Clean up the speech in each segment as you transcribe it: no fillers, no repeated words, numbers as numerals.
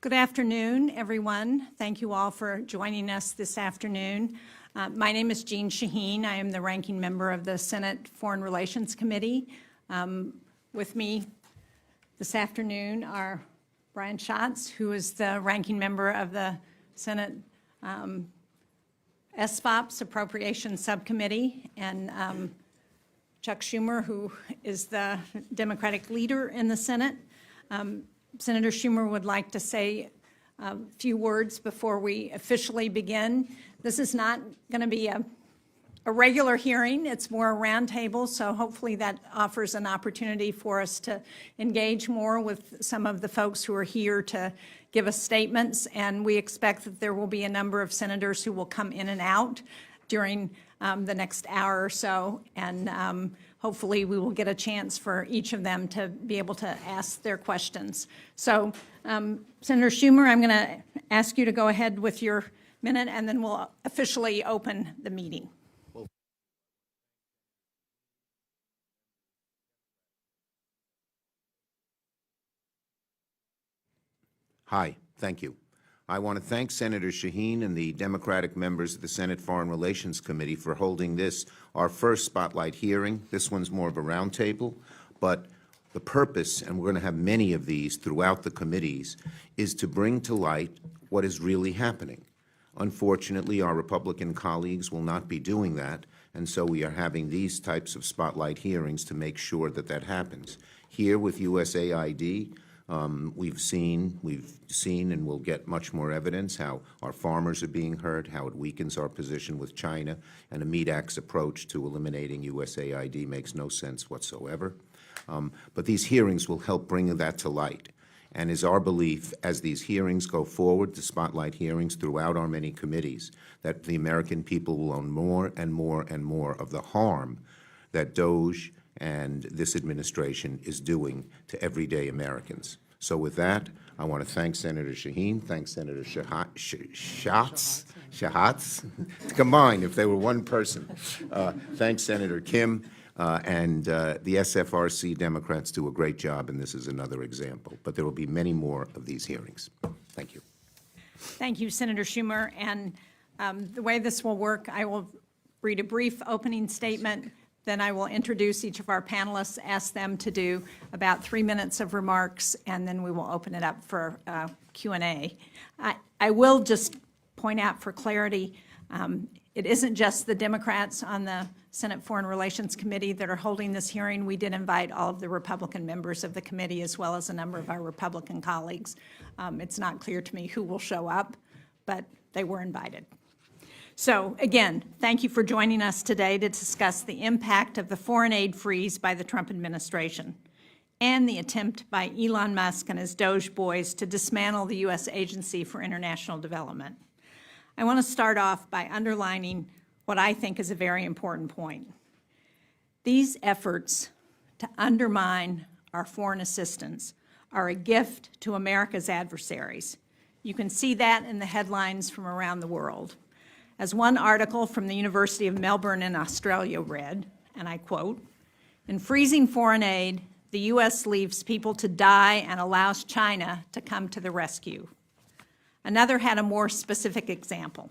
Good afternoon, everyone. Thank you all for joining us this afternoon. My name is Jean Shaheen. I am the ranking member of the Senate Foreign Relations Committee. With me this afternoon are Brian Schatz, who is the ranking member of the Senate SFOP's Appropriations Subcommittee, and Chuck Schumer, who is the Democratic leader in the Senate. Senator Schumer would like to say a few words before we officially begin. This is not going to be a regular hearing. It's more a roundtable, so hopefully that offers an opportunity for us to engage more with some of the folks who are here to give us statements, and we expect that there will be a number of senators who will come in and out during the next hour or so, and hopefully we will get a chance for each of them to be able to ask their questions. So, Senator Schumer, I'm going to ask you to go ahead with your minute, and then we'll officially open the meeting. Hi, thank you. I want to thank Senator Shaheen and the Democratic members of the Senate Foreign Relations Committee for holding this, our first spotlight hearing. This one's more of a roundtable, but the purpose, and we're going to have many of these throughout the committees, is to bring to light what is really happening. Unfortunately, our Republican colleagues will not be doing that, and so we are having these types of spotlight hearings to make sure that that happens. Here with USAID, we've seen and we'll get much more evidence how our farmers are being hurt, how it weakens our position with China, and a MEDAC's approach to eliminating USAID makes no sense whatsoever. But these hearings will help bring that to light. And is our belief, as these hearings go forward, the spotlight hearings throughout our many committees, that the American people will learn more and more and more of the harm that DOGE and this administration is doing to everyday Americans. So with that, I want to thank Senator Shaheen, thank Senator Schatz, combined if they were one person. Thanks Senator Kim, and the SFRC Democrats do a great job, and this is another example. But there will be many more of these hearings. Thank you. Thank you, Senator Schumer. And the way this will work, I will read a brief opening statement. Then I will introduce each of our panelists, ask them to do about 3 minutes of remarks, and then we will open it up for Q&A. I will just point out for clarity, it isn't just the Democrats on the Senate Foreign Relations Committee that are holding this hearing. We did invite all of the Republican members of the committee as well as a number of our Republican colleagues. It's not clear to me who will show up, but they were invited. So again, thank you for joining us today to discuss the impact of the foreign aid freeze by the Trump administration and the attempt by Elon Musk and his Doge boys to dismantle the U.S. Agency for International Development. I want to start off by underlining what I think is a very important point. These efforts to undermine our foreign assistance are a gift to America's adversaries. You can see that in the headlines from around the world. As one article from the University of Melbourne in Australia read, and I quote, "In freezing foreign aid, the U.S. leaves people to die and allows China to come to the rescue." Another had a more specific example.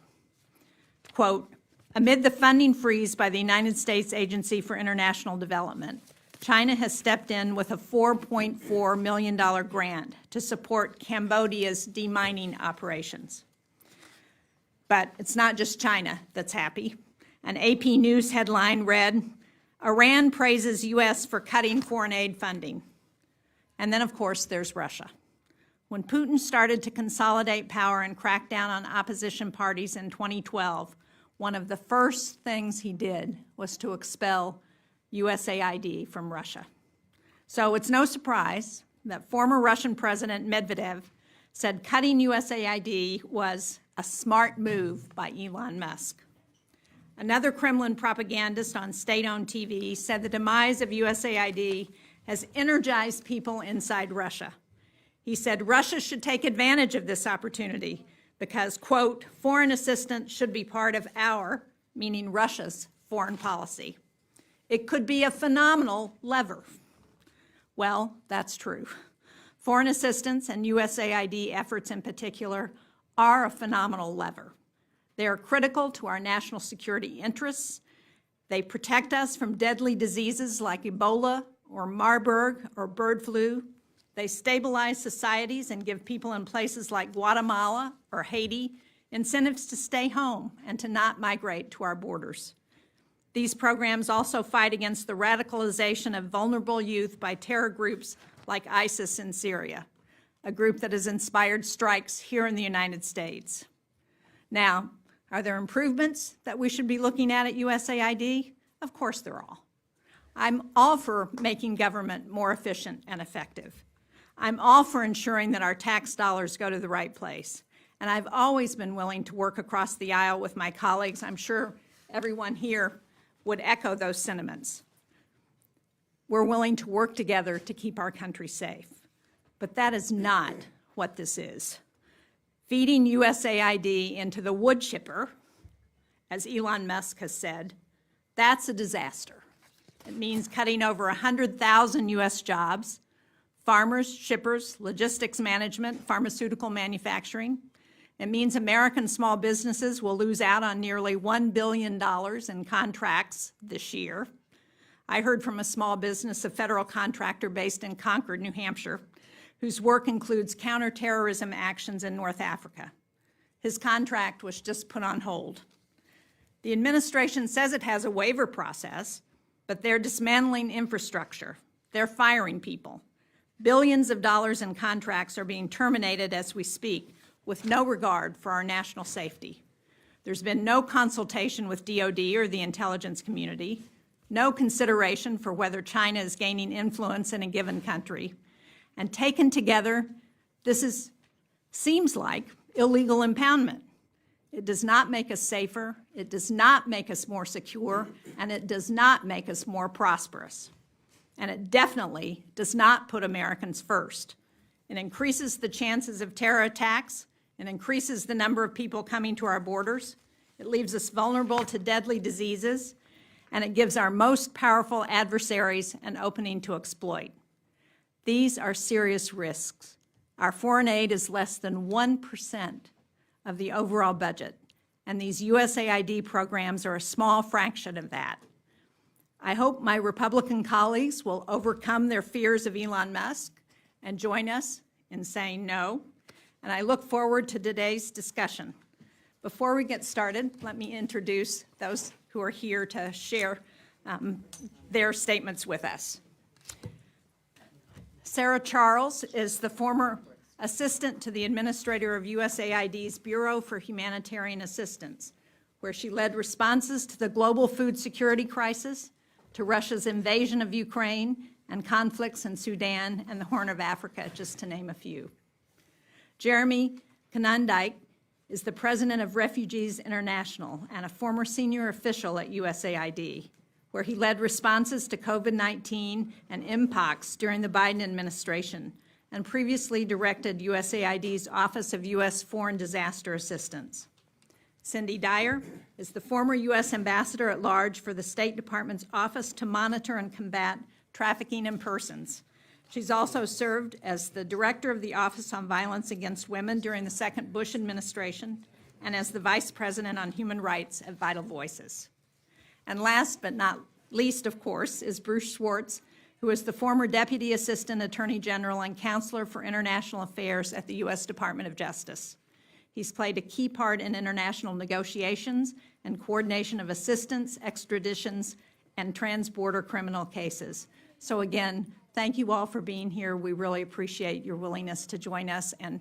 Quote, "Amid the funding freeze by the United States Agency for International Development, China has stepped in with a $4.4 million grant to support Cambodia's demining operations." But it's not just China that's happy. An AP News headline read, "Iran praises U.S. for cutting foreign aid funding." And then, of course, there's Russia. When Putin started to consolidate power and crack down on opposition parties in 2012, one of the first things he did was to expel USAID from Russia. So it's no surprise that former Russian President Medvedev said cutting USAID was a smart move by Elon Musk. Another Kremlin propagandist on state-owned TV said the demise of USAID has energized people inside Russia. He said Russia should take advantage of this opportunity because, quote, "foreign assistance should be part of our," meaning Russia's, "foreign policy. It could be a phenomenal lever." Well, that's true. Foreign assistance and USAID efforts in particular are a phenomenal lever. They are critical to our national security interests. They protect us from deadly diseases like Ebola or Marburg or bird flu. They stabilize societies and give people in places like Guatemala or Haiti incentives to stay home and to not migrate to our borders. These programs also fight against the radicalization of vulnerable youth by terror groups like ISIS in Syria, a group that has inspired strikes here in the United States. Now, are there improvements that we should be looking at USAID? Of course there are. I'm all for making government more efficient and effective. I'm all for ensuring that our tax dollars go to the right place. And I've always been willing to work across the aisle with my colleagues. I'm sure everyone here would echo those sentiments. We're willing to work together to keep our country safe. But that is not what this is. Feeding USAID into the wood chipper, as Elon Musk has said, that's a disaster. It means cutting over 100,000 U.S. jobs, farmers, shippers, logistics management, pharmaceutical manufacturing. It means American small businesses will lose out on nearly $1 billion in contracts this year. I heard from a small business, a federal contractor based in Concord, New Hampshire, whose work includes counterterrorism actions in North Africa. His contract was just put on hold. The administration says it has a waiver process, but they're dismantling infrastructure. They're firing people. Billions of dollars in contracts are being terminated as we speak, with no regard for our national safety. There's been no consultation with DOD or the intelligence community, no consideration for whether China is gaining influence in a given country. And taken together, this seems like illegal impoundment. It does not make us safer, it does not make us more secure, and it does not make us more prosperous. And it definitely does not put Americans first. It increases the chances of terror attacks, it increases the number of people coming to our borders, it leaves us vulnerable to deadly diseases, and it gives our most powerful adversaries an opening to exploit. These are serious risks. Our foreign aid is less than 1% of the overall budget, and these USAID programs are a small fraction of that. I hope my Republican colleagues will overcome their fears of Elon Musk and join us in saying no, and I look forward to today's discussion. Before we get started, let me introduce those who are here to share their statements with us. Sarah Charles is the former assistant to the administrator of USAID's Bureau for Humanitarian Assistance, where she led responses to the global food security crisis, to Russia's invasion of Ukraine, and conflicts in Sudan and the Horn of Africa, just to name a few. Jeremy Kanandike is the president of Refugees International and a former senior official at USAID, where he led responses to COVID-19 and MPOX during the Biden administration, and previously directed USAID's Office of U.S. Foreign Disaster Assistance. Cindy Dyer is the former U.S. Ambassador at Large for the State Department's Office to Monitor and Combat Trafficking in Persons. She's also served as the Director of the Office on Violence Against Women during the second Bush administration and as the Vice President on Human Rights at Vital Voices. And last but not least, of course, is Bruce Schwartz, who is the former Deputy Assistant Attorney General and Counselor for International Affairs at the U.S. Department of Justice. He's played a key part in international negotiations and coordination of assistance, extraditions, and transborder criminal cases. So again, thank you all for being here. We really appreciate your willingness to join us and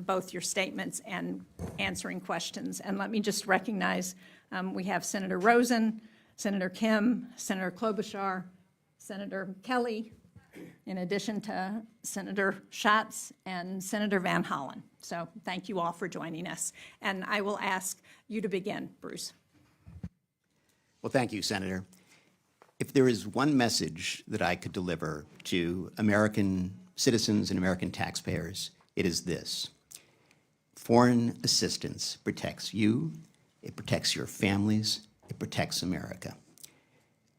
both your statements and answering questions. And let me just recognize we have Senator Rosen, Senator Kim, Senator Klobuchar, Senator Kelly, in addition to Senator Schatz and Senator Van Hollen. So thank you all for joining us. And I will ask you to begin, Bruce. Well, thank you, Senator. If there is one message that I could deliver to American citizens and American taxpayers, it is this. Foreign assistance protects you, it protects your families, it protects America.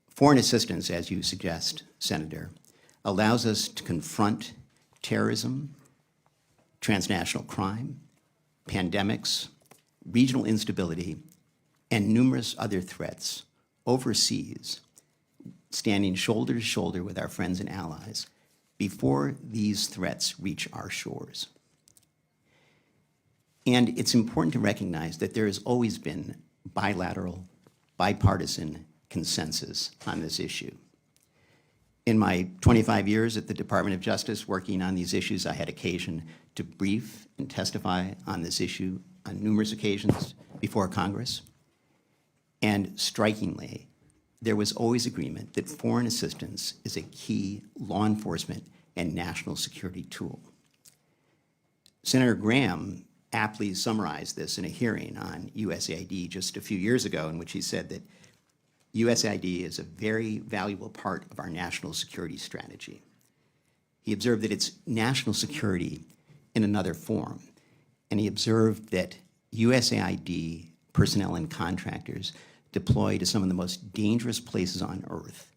Foreign assistance, as you suggest, Senator, allows us to confront terrorism, transnational crime, pandemics, regional instability, and numerous other threats overseas, standing shoulder to shoulder with our friends and allies before these threats reach our shores. And it's important to recognize that there has always been bilateral, bipartisan consensus on this issue. In my 25 years at the Department of Justice working on these issues, I had occasion to brief and testify on this issue on numerous occasions before Congress. And strikingly, there was always agreement that foreign assistance is a key law enforcement and national security tool. Senator Graham aptly summarized this in a hearing on USAID just a few years ago, in which he said that USAID is a very valuable part of our national security strategy. He observed that it's national security in another form, and he observed that USAID personnel and contractors deploy to some of the most dangerous places on earth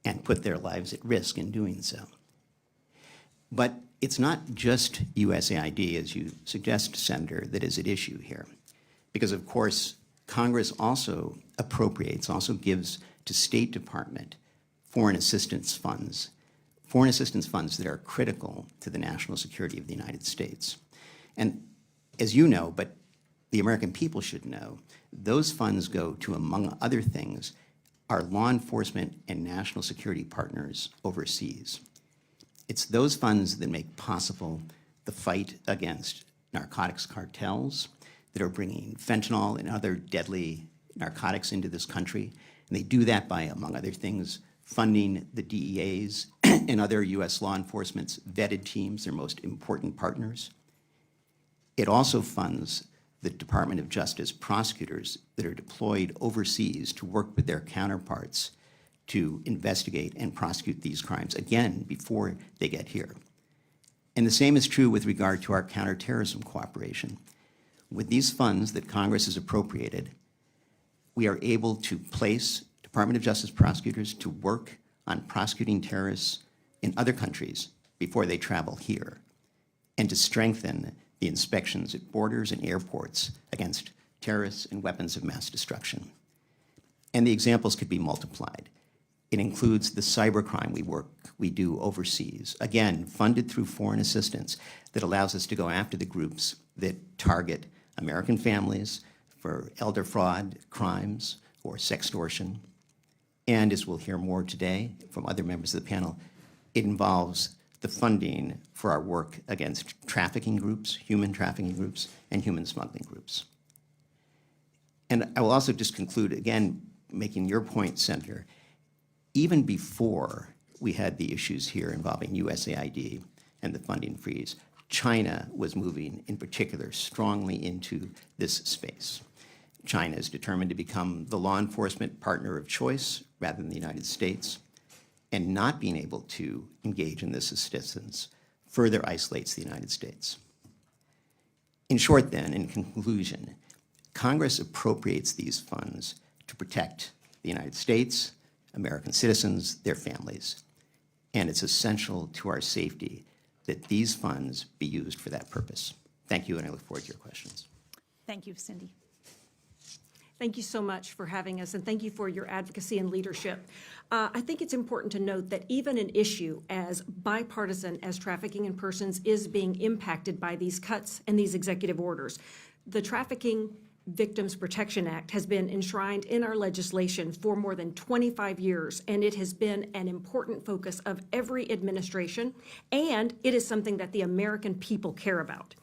and put their lives at risk in doing so. But it's not just USAID, as you suggest, Senator, that is at issue here. Because, of course, Congress also appropriates, also gives to State Department foreign assistance funds that are critical to the national security of the United States. And as you know, but the American people should know, those funds go to, among other things, our law enforcement and national security partners overseas. It's those funds that make possible the fight against narcotics cartels that are bringing fentanyl and other deadly narcotics into this country. And they do that by, among other things, funding the DEA's and other U.S. law enforcement's vetted teams, their most important partners. It also funds the Department of Justice prosecutors that are deployed overseas to work with their counterparts to investigate and prosecute these crimes, again, before they get here. And the same is true with regard to our counterterrorism cooperation. With these funds that Congress has appropriated, we are able to place Department of Justice prosecutors to work on prosecuting terrorists in other countries before they travel here, and to strengthen the inspections at borders and airports against terrorists and weapons of mass destruction. And the examples could be multiplied. It includes the cybercrime we do overseas, again, funded through foreign assistance that allows us to go after the groups that target American families for elder fraud crimes or sextortion. And as we'll hear more today from other members of the panel, it involves the funding for our work against trafficking groups, human trafficking groups, and human smuggling groups. And I will also just conclude, again, making your point, Senator, even before we had the issues here involving USAID and the funding freeze, China was moving in particular strongly into this space. China is determined to become the law enforcement partner of choice rather than the United States, and not being able to engage in this assistance further isolates the United States. In short then, in conclusion, Congress appropriates these funds to protect the United States, American citizens, their families, and it's essential to our safety that these funds be used for that purpose. Thank you, and I look forward to your questions. Thank you, Cindy. Thank you so much for having us, and thank you for your advocacy and leadership. I think it's important to note that even an issue as bipartisan as trafficking in persons is being impacted by these cuts and these executive orders. The Trafficking Victims Protection Act has been enshrined in our legislation for more than 25 years, and it has been an important focus of every administration, and it is something that the American people care about.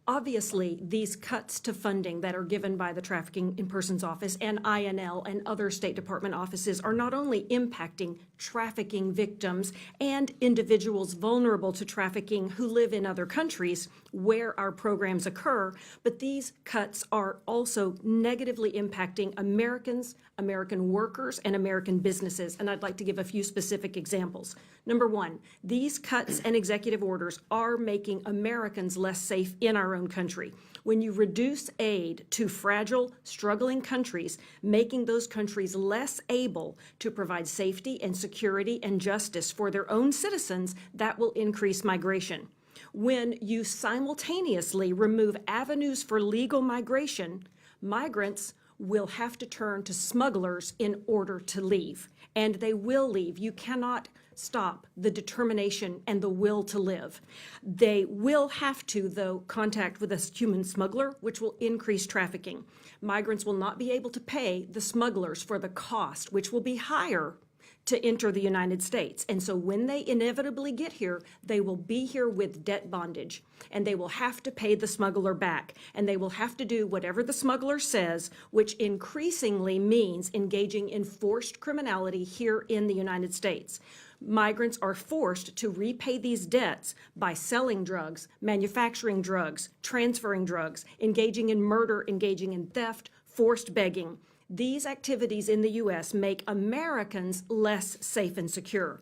Obviously, these cuts to funding that are given by the Trafficking in Persons Office and INL and other State Department offices are not only impacting trafficking victims and individuals vulnerable to trafficking who live in other countries where our programs occur, but these cuts are also negatively impacting Americans, American workers, and American businesses. And I'd like to give a few specific examples. Number one, these cuts and executive orders are making Americans less safe in our own country. When you reduce aid to fragile, struggling countries, making those countries less able to provide safety and security and justice for their own citizens, that will increase migration. When you simultaneously remove avenues for legal migration, migrants will have to turn to smugglers in order to leave. And they will leave. You cannot stop the determination and the will to live. They will have to, though, contact with a human smuggler, which will increase trafficking. Migrants will not be able to pay the smugglers for the cost, which will be higher to enter the United States. And so when they inevitably get here, they will be here with debt bondage, and they will have to pay the smuggler back, and they will have to do whatever the smuggler says, which increasingly means engaging in forced criminality here in the United States. Migrants are forced to repay these debts by selling drugs, manufacturing drugs, transferring drugs, engaging in murder, engaging in theft, forced begging. These activities in the U.S. make Americans less safe and secure.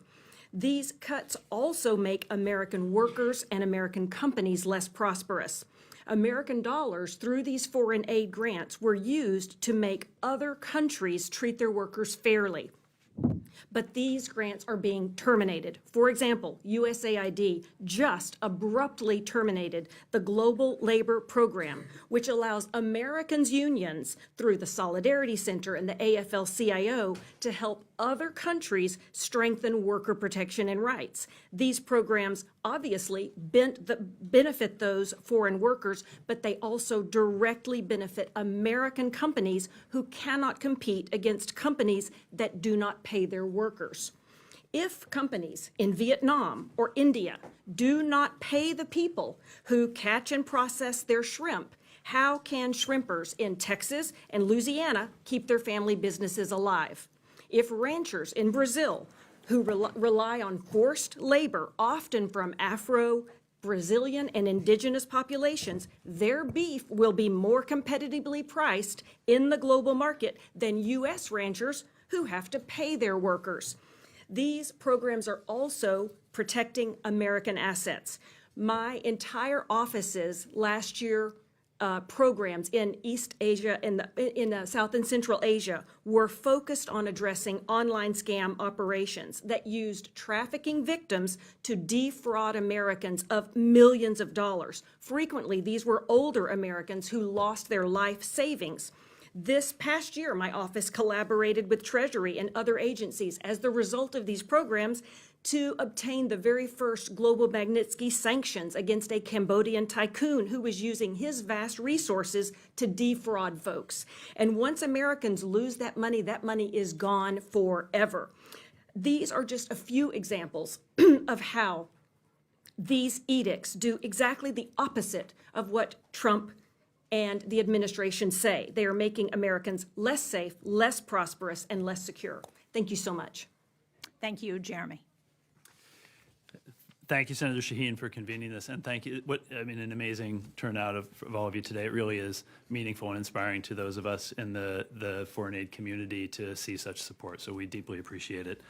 These cuts also make American workers and American companies less prosperous. American dollars through these foreign aid grants were used to make other countries treat their workers fairly. But these grants are being terminated. For example, USAID just abruptly terminated the Global Labor Program, which allows Americans' unions through the Solidarity Center and the AFL-CIO to help other countries strengthen worker protection and rights. These programs obviously benefit those foreign workers, but they also directly benefit American companies who cannot compete against companies that do not pay their workers. If companies in Vietnam or India do not pay the people who catch and process their shrimp, how can shrimpers in Texas and Louisiana keep their family businesses alive? If ranchers in Brazil who rely on forced labor, often from Afro-Brazilian and indigenous populations, their beef will be more competitively priced in the global market than U.S. ranchers who have to pay their workers. These programs are also protecting American assets. My entire office's last year programs in East Asia and in South and Central Asia were focused on addressing online scam operations that used trafficking victims to defraud Americans of millions of dollars. Frequently, these were older Americans who lost their life savings. This past year, my office collaborated with Treasury and other agencies as the result of these programs to obtain the very first global Magnitsky sanctions against a Cambodian tycoon who was using his vast resources to defraud folks. And once Americans lose that money is gone forever. These are just a few examples of how these edicts do exactly the opposite of what Trump and the administration say. They are making Americans less safe, less prosperous, and less secure. Thank you so much. Thank you, Jeremy. Thank you, Senator Shaheen, for convening this, and thank you. An amazing turnout of all of you today. It really is meaningful and inspiring to those of us in the foreign aid community to see such support. So we deeply appreciate it.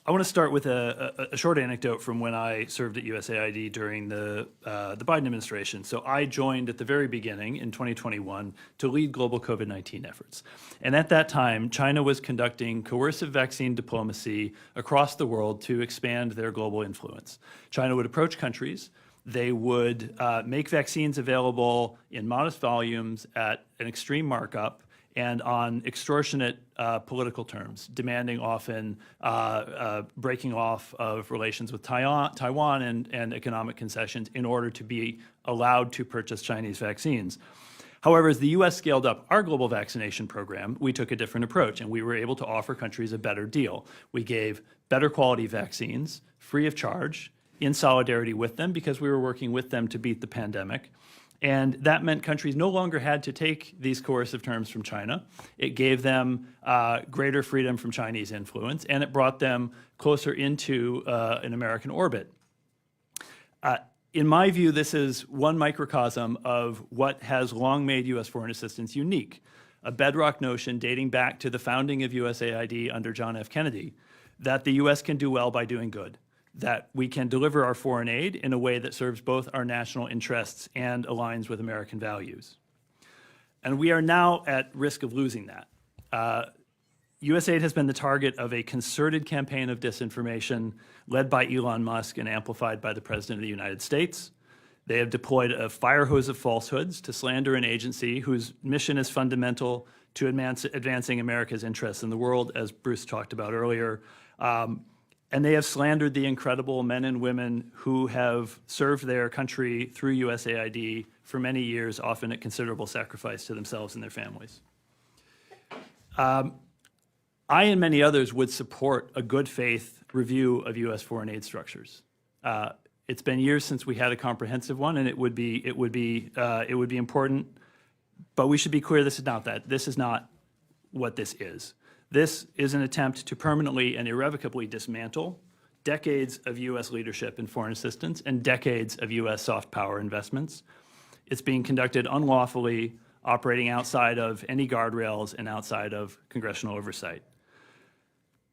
I want to start with a short anecdote from when I served at USAID during the Biden administration. So I joined at the very beginning in 2021 to lead global COVID-19 efforts. And at that time, China was conducting coercive vaccine diplomacy across the world to expand their global influence. China would approach countries. They would make vaccines available in modest volumes at an extreme markup and on extortionate political terms, demanding often breaking off of relations with Taiwan and economic concessions in order to be allowed to purchase Chinese vaccines. However, as the U.S. scaled up our global vaccination program, we took a different approach, and we were able to offer countries a better deal. We gave better quality vaccines, free of charge, in solidarity with them, because we were working with them to beat the pandemic. And that meant countries no longer had to take these coercive terms from China. It gave them greater freedom from Chinese influence, and it brought them closer into an American orbit. In my view, this is one microcosm of what has long made U.S. foreign assistance unique, a bedrock notion dating back to the founding of USAID under John F. Kennedy, that the U.S. can do well by doing good, that we can deliver our foreign aid in a way that serves both our national interests and aligns with American values. And we are now at risk of losing that. USAID has been the target of a concerted campaign of disinformation led by Elon Musk and amplified by the President of the United States. They have deployed a fire hose of falsehoods to slander an agency whose mission is fundamental to advancing America's interests in the world, as Bruce talked about earlier. And they have slandered the incredible men and women who have served their country through USAID for many years, often at considerable sacrifice to themselves and their families. I and many others would support a good faith review of U.S. foreign aid structures. It's been years since we had a comprehensive one, and it would be important. But we should be clear: this is not that. This is not what this is. This is an attempt to permanently and irrevocably dismantle decades of U.S. leadership in foreign assistance and decades of U.S. soft power investments. It's being conducted unlawfully, operating outside of any guardrails and outside of congressional oversight.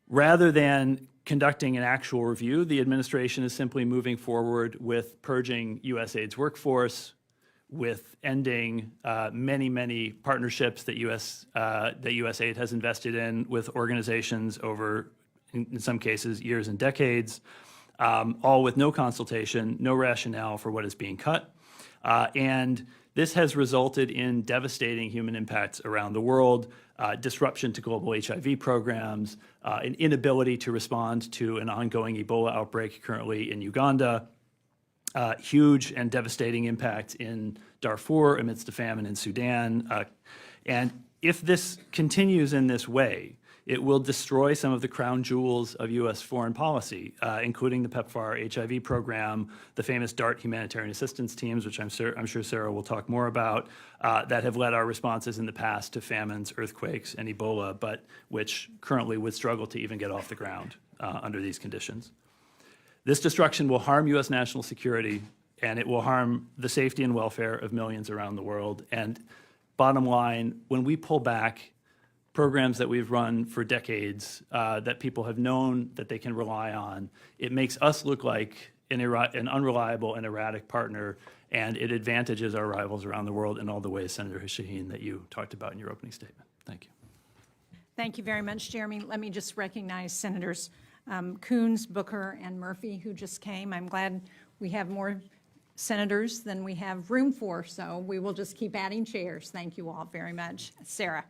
Rather than conducting an actual review, the administration is simply moving forward with purging USAID's workforce, with ending many partnerships that USAID has invested in with organizations over, in some cases, years and decades, all with no consultation, no rationale for what is being cut. And this has resulted in devastating human impacts around the world, disruption to global HIV programs, an inability to respond to an ongoing Ebola outbreak currently in Uganda, huge and devastating impact in Darfur amidst a famine in Sudan. And if this continues in this way, it will destroy some of the crown jewels of U.S. foreign policy, including the PEPFAR HIV program, the famous DART humanitarian assistance teams, which I'm sure Sarah will talk more about, that have led our responses in the past to famines, earthquakes, and Ebola, but which currently would struggle to even get off the ground under these conditions. This destruction will harm U.S. national security, and it will harm the safety and welfare of millions around the world. And bottom line, when we pull back programs that we've run for decades, that people have known that they can rely on, it makes us look like an unreliable and erratic partner, and it advantages our rivals around the world in all the ways, Senator Shaheen, that you talked about in your opening statement. Thank you. Thank you very much, Jeremy. Let me just recognize Senators Coons, Booker, and Murphy, who just came. I'm glad we have more senators than we have room for, so we will just keep adding chairs. Thank you all very much. Sarah.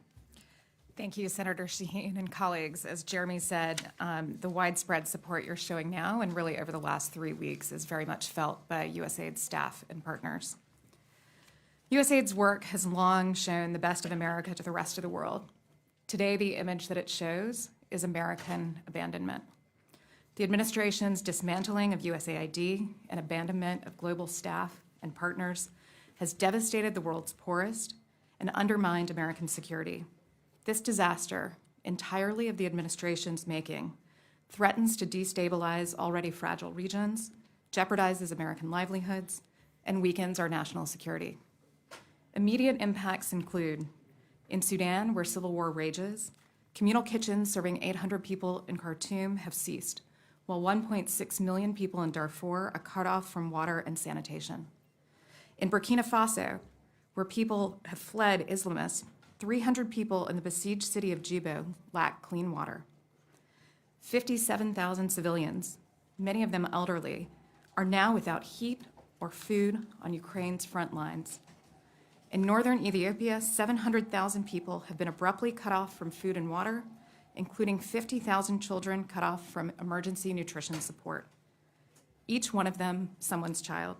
Thank you, Senator Shaheen and colleagues. As Jeremy said, the widespread support you're showing now and really over the last 3 weeks is very much felt by USAID staff and partners. USAID's work has long shown the best of America to the rest of the world. Today, the image that it shows is American abandonment. The administration's dismantling of USAID and abandonment of global staff and partners has devastated the world's poorest and undermined American security. This disaster, entirely of the administration's making, threatens to destabilize already fragile regions, jeopardizes American livelihoods, and weakens our national security. Immediate impacts include, in Sudan, where civil war rages, communal kitchens serving 800 people in Khartoum have ceased, while 1.6 million people in Darfur are cut off from water and sanitation. In Burkina Faso, where people have fled Islamists, 300 people in the besieged city of Djibo lack clean water. 57,000 civilians, many of them elderly, are now without heat or food on Ukraine's front lines. In northern Ethiopia, 700,000 people have been abruptly cut off from food and water, including 50,000 children cut off from emergency nutrition support. Each one of them someone's child.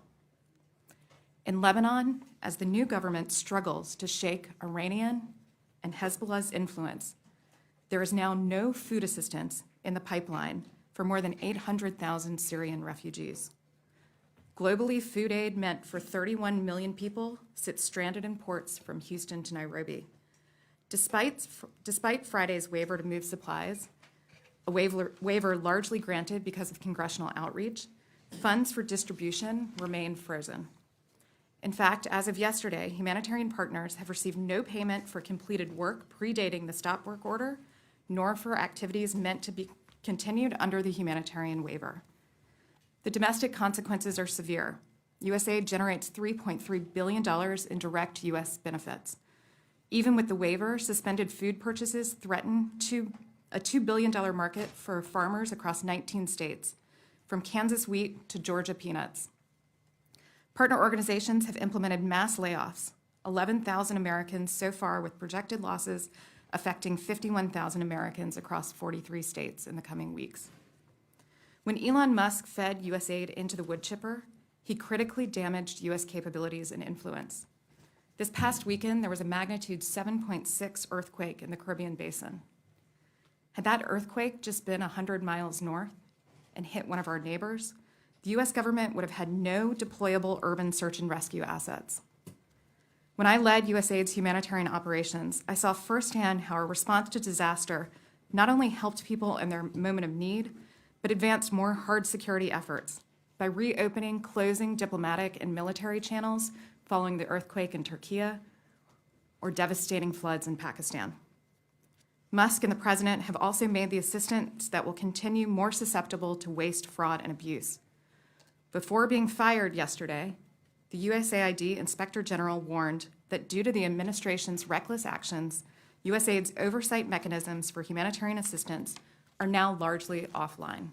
In Lebanon, as the new government struggles to shake Iranian and Hezbollah's influence, there is now no food assistance in the pipeline for more than 800,000 Syrian refugees. Globally, food aid meant for 31 million people sits stranded in ports from Houston to Nairobi. Despite Friday's waiver to move supplies, a waiver largely granted because of congressional outreach, funds for distribution remain frozen. In fact, as of yesterday, humanitarian partners have received no payment for completed work predating the stop work order, nor for activities meant to continued under the humanitarian waiver. The domestic consequences are severe. USAID generates $3.3 billion in direct U.S. benefits. Even with the waiver, suspended food purchases threaten a $2 billion market for farmers across 19 states, from Kansas wheat to Georgia peanuts. Partner organizations have implemented mass layoffs, 11,000 Americans so far, with projected losses affecting 51,000 Americans across 43 states in the coming weeks. When Elon Musk fed USAID into the wood chipper, he critically damaged U.S. capabilities and influence. This past weekend, there was a magnitude 7.6 earthquake in the Caribbean basin. Had that earthquake just been 100 miles north and hit one of our neighbors, the U.S. government would have had no deployable urban search and rescue assets. When I led USAID's humanitarian operations, I saw firsthand how our response to disaster not only helped people in their moment of need, but advanced more hard security efforts by reopening, closing diplomatic and military channels following the earthquake in Turkey or devastating floods in Pakistan. Musk and the president have also made the assistance that will continue more susceptible to waste, fraud, and abuse. Before being fired yesterday, the USAID Inspector General warned that due to the administration's reckless actions, USAID's oversight mechanisms for humanitarian assistance are now largely offline.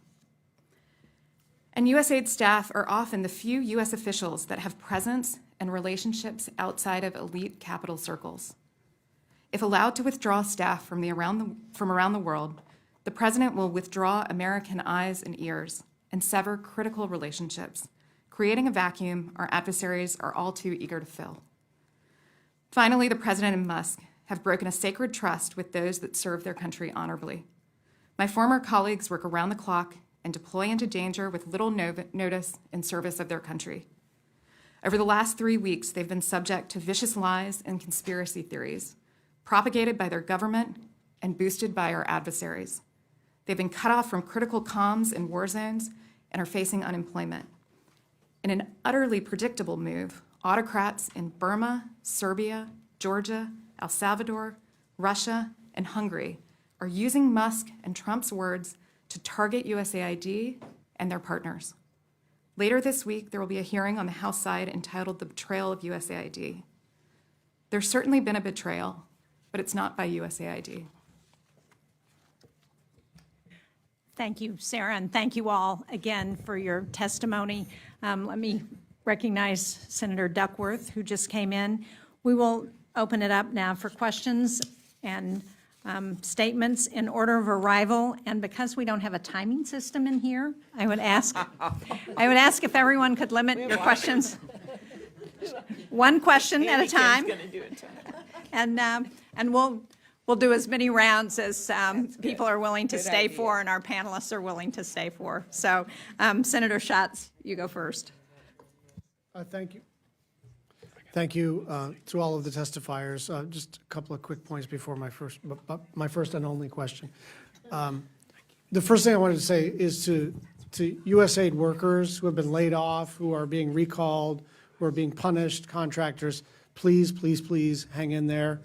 And USAID staff are often the few U.S. officials that have presence and relationships outside of elite capital circles. If allowed to withdraw staff from around the world, the president will withdraw American eyes and ears and sever critical relationships, creating a vacuum our adversaries are all too eager to fill. Finally, the president and Musk have broken a sacred trust with those that serve their country honorably. My former colleagues work around the clock and deploy into danger with little notice in service of their country. Over the last 3 weeks, they've been subject to vicious lies and conspiracy theories, propagated by their government and boosted by our adversaries. They've been cut off from critical comms in war zones and are facing unemployment. In an utterly predictable move, autocrats in Burma, Serbia, Georgia, El Salvador, Russia, and Hungary are using Musk and Trump's words to target USAID and their partners. Later this week, there will be a hearing on the House side entitled The Betrayal of USAID. There's certainly been a betrayal, but it's not by USAID. Thank you, Sarah, and thank you all again for your testimony. Let me recognize Senator Duckworth, who just came in. We will open it up now for questions and statements in order of arrival. And because we don't have a timing system in here, I would ask if everyone could limit your questions. One question at a time. And we'll do as many rounds as people are willing to stay for and our panelists are willing to stay for. So Senator Schatz, you go first. Thank you. Thank you to all of the testifiers. Just a couple of quick points before my first and only question. The first thing I wanted to say is to USAID workers who have been laid off, who are being recalled, who are being punished, contractors, please, please, please hang in there.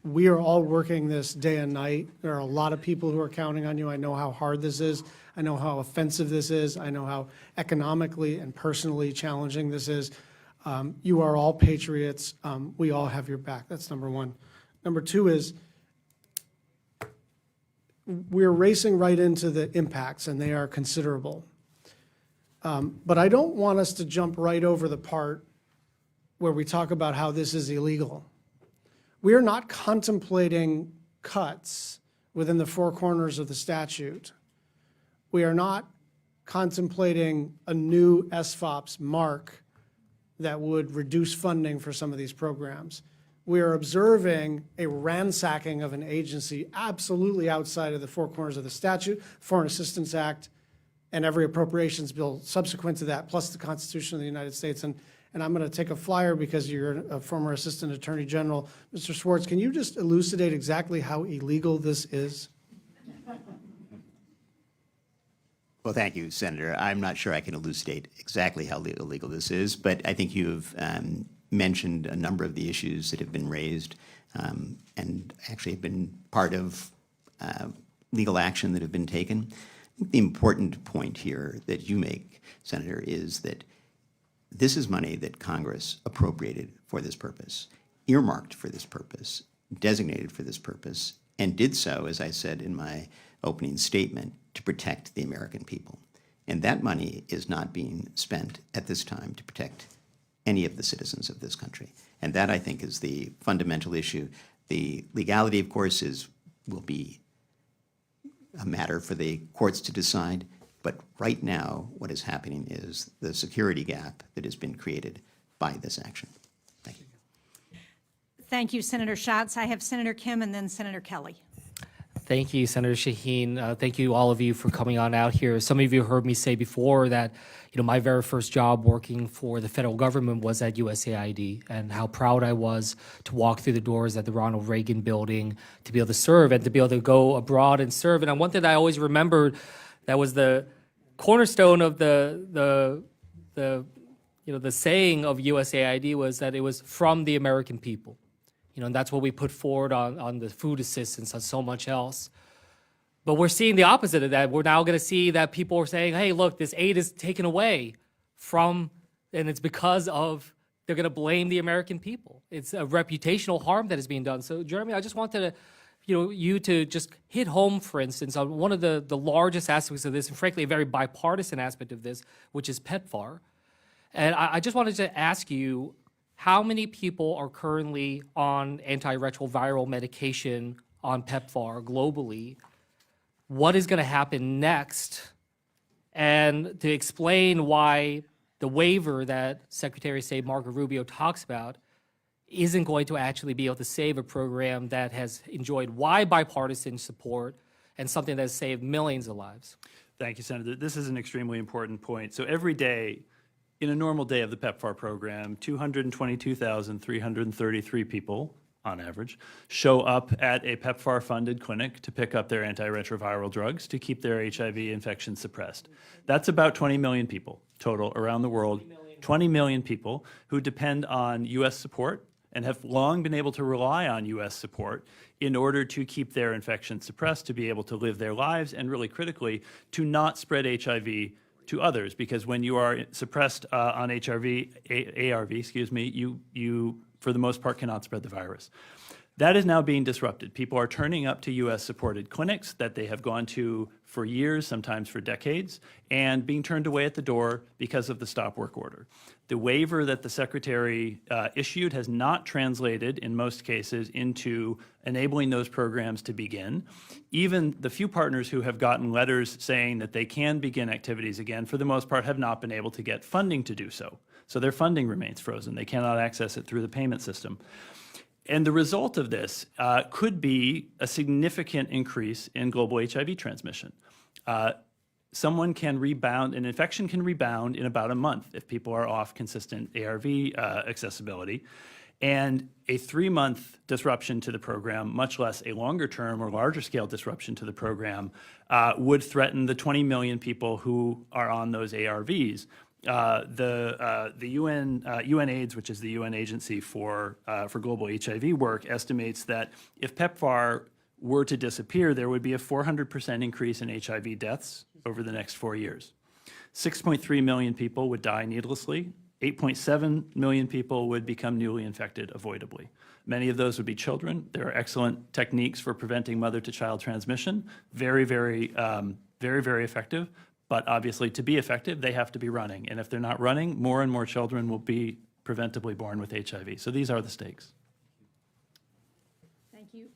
We are all working this day and night. There are a lot of people who are counting on you. I know how hard this is. I know how offensive this is. I know how economically and personally challenging this is. You are all patriots. We all have your back. That's number one. Number two is we're racing right into the impacts, and they are considerable. But I don't want us to jump right over the part where we talk about how this is illegal. We are not contemplating cuts within the four corners of the statute. We are not contemplating a new SFOPS mark that would reduce funding for some of these programs. We are observing a ransacking of an agency absolutely outside of the four corners of the statute, Foreign Assistance Act, and every appropriations bill subsequent to that, plus the Constitution of the United States. And I'm going to take a flyer because you're a former Assistant Attorney General. Mr. Schwartz, can you just elucidate exactly how illegal this is? Well, thank you, Senator. I'm not sure I can elucidate exactly how illegal this is, but I think you've mentioned a number of the issues that have been raised and actually have been part of legal action that have been taken. The important point here that you make, Senator, is that this is money that Congress appropriated for this purpose, earmarked for this purpose, designated for this purpose, and did so, as I said in my opening statement, to protect the American people. And that money is not being spent at this time to protect any of the citizens of this country. And that, I think, is the fundamental issue. The legality, of course, will be a matter for the courts to decide. But right now, what is happening is the security gap that has been created by this action. Thank you. Thank you, Senator Schatz. I have Senator Kim and then Senator Kelly. Thank you, Senator Shaheen. Thank you, all of you, for coming on out here. Some of you heard me say before that, my very first job working for the federal government was at USAID, and how proud I was to walk through the doors at the Ronald Reagan building, to be able to serve and to be able to go abroad and serve. And one thing that I always remembered that was the cornerstone of the saying of USAID was that it was from the American people. And that's what we put forward on the food assistance and so much else. But we're seeing the opposite of that. We're now going to see that people are saying, hey, look, this aid is taken away from, and it's because of, they're going to blame the American people. It's a reputational harm that is being done. So, Jeremy, I just wanted to, you to just hit home, for instance, on one of the largest aspects of this, and frankly, a very bipartisan aspect of this, which is PEPFAR. And I just wanted to ask you, how many people are currently on antiretroviral medication on PEPFAR globally? What is going to happen next? And to explain why the waiver that Secretary of State Marco Rubio talks about isn't going to actually be able to save a program that has enjoyed wide bipartisan support and something that has saved millions of lives. Thank you, Senator. This is an extremely important point. So every day, in a normal day of the PEPFAR program, 222,333 people, on average, show up at a PEPFAR-funded clinic to pick up their antiretroviral drugs to keep their HIV infection suppressed. That's about 20 million people total around the world, 20 million people who depend on U.S. support and have long been able to rely on U.S. support in order to keep their infection suppressed, to be able to live their lives, and really critically, to not spread HIV to others, because when you are suppressed on ARV, you for the most part cannot spread the virus. That is now being disrupted. People are turning up to U.S.-supported clinics that they have gone to for years, sometimes for decades, and being turned away at the door because of the stop work order. The waiver that the Secretary issued has not translated, in most cases, into enabling those programs to begin. Even the few partners who have gotten letters saying that they can begin activities again, for the most part, have not been able to get funding to do so. So their funding remains frozen. They cannot access it through the payment system. And the result of this could be a significant increase in global HIV transmission. Someone can rebound, an infection can rebound in about a month if people are off consistent ARV accessibility. And a 3-month disruption to the program, much less a longer term or larger scale disruption to the program, would threaten the 20 million people who are on those ARVs. The UNAIDS, which is the UN agency for global HIV work, estimates that if PEPFAR were to disappear, there would be a 400% increase in HIV deaths over the next 4 years. 6.3 million people would die needlessly. 8.7 million people would become newly infected avoidably. Many of those would be children. There are excellent techniques for preventing mother-to-child transmission. Very, very effective. But obviously, to be effective, they have to be running. And if they're not running, more and more children will be preventably born with HIV. So these are the stakes. Thank you.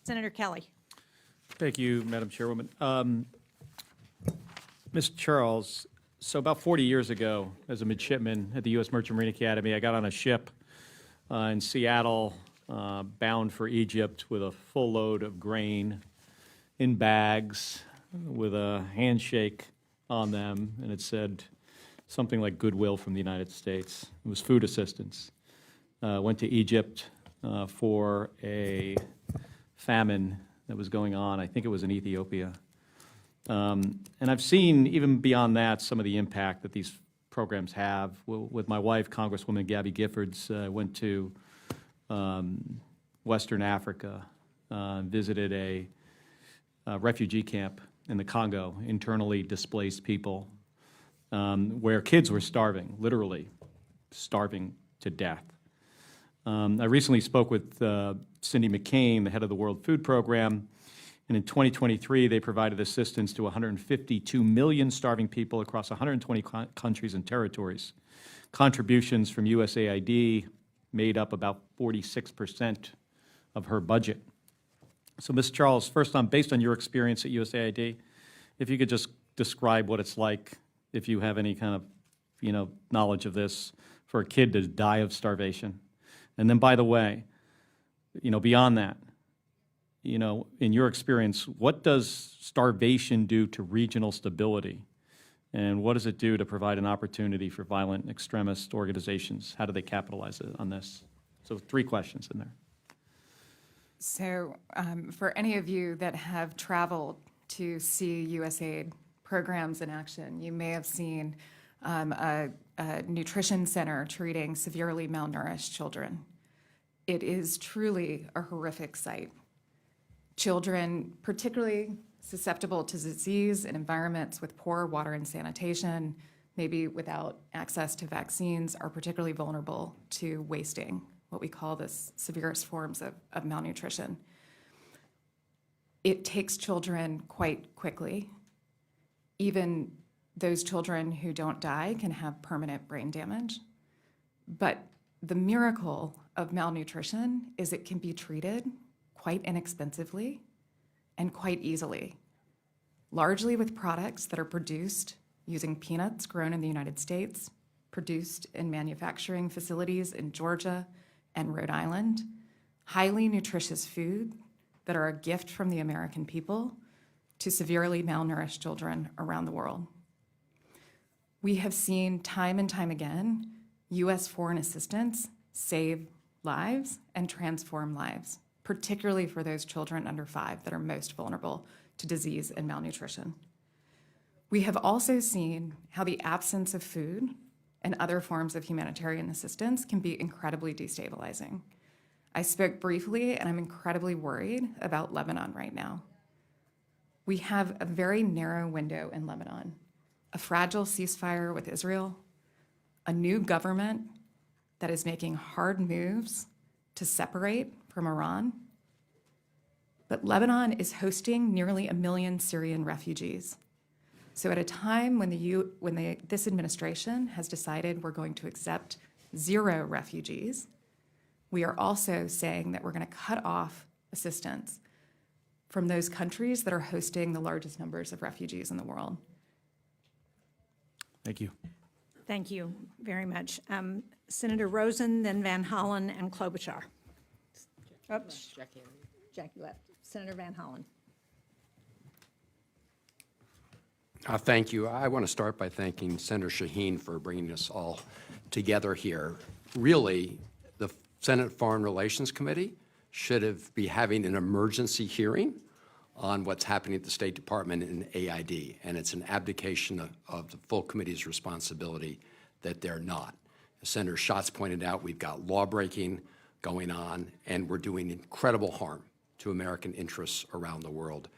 Senator Kelly. Thank you, Madam Chairwoman. Mr. Charles, so about 40 years ago, as a midshipman at the U.S. Merchant Marine Academy, I got on a ship in Seattle, bound for Egypt with a full load of grain in bags, with a handshake on them, and it said something like goodwill from the United States. It was food assistance. Went to Egypt for a famine that was going on. I think it was in Ethiopia. And I've seen, even beyond that, some of the impact that these programs have. With my wife, Congresswoman Gabby Giffords, went to Western Africa, visited a refugee camp in the Congo, internally displaced people, where kids were starving, literally starving to death. I recently spoke with Cindy McCain, the head of the World Food Program, and in 2023, they provided assistance to 152 million starving people across 120 countries and territories. Contributions from USAID made up about 46% of her budget. So, Ms. Charles, first on, based on your experience at USAID, if you could just describe what it's like, if you have any kind of, knowledge of this, for a kid to die of starvation. And then, by the way, beyond that, in your experience, what does starvation do to regional stability? And what does it do to provide an opportunity for violent extremist organizations? How do they capitalize on this? So 3 questions in there. So for any of you that have traveled to see USAID programs in action, you may have seen a nutrition center treating severely malnourished children. It is truly a horrific sight. Children, particularly susceptible to disease in environments with poor water and sanitation, maybe without access to vaccines, are particularly vulnerable to wasting, what we call the severest forms of malnutrition. It takes children quite quickly. Even those children who don't die can have permanent brain damage. But the miracle of malnutrition is it can be treated quite inexpensively and quite easily, largely with products that are produced using peanuts grown in the United States, produced in manufacturing facilities in Georgia and Rhode Island, highly nutritious food that are a gift from the American people to severely malnourished children around the world. We have seen time and time again U.S. foreign assistance save lives and transform lives, particularly for those children under 5 that are most vulnerable to disease and malnutrition. We have also seen how the absence of food and other forms of humanitarian assistance can be incredibly destabilizing. I spoke briefly, and I'm incredibly worried about Lebanon right now. We have a very narrow window in Lebanon, a fragile ceasefire with Israel, a new government that is making hard moves to separate from Iran. But Lebanon is hosting nearly 1 million Syrian refugees. So at a time when this administration has decided we're going to accept 0 refugees, we are also saying that we're going to cut off assistance from those countries that are hosting the largest numbers of refugees in the world. Thank you. Thank you very much. Senator Rosen, then Van Hollen, and Klobuchar. Oops. Jackie left. Senator Van Hollen. Thank you. I want to start by thanking Senator Shaheen for bringing us all together here. Really, the Senate Foreign Relations Committee should be having an emergency hearing on what's happening at the State Department and AID, and it's an abdication of the full committee's responsibility that they're not. As Senator Schatz pointed out, we've got law-breaking going on, and we're doing incredible harm to American interests around the world.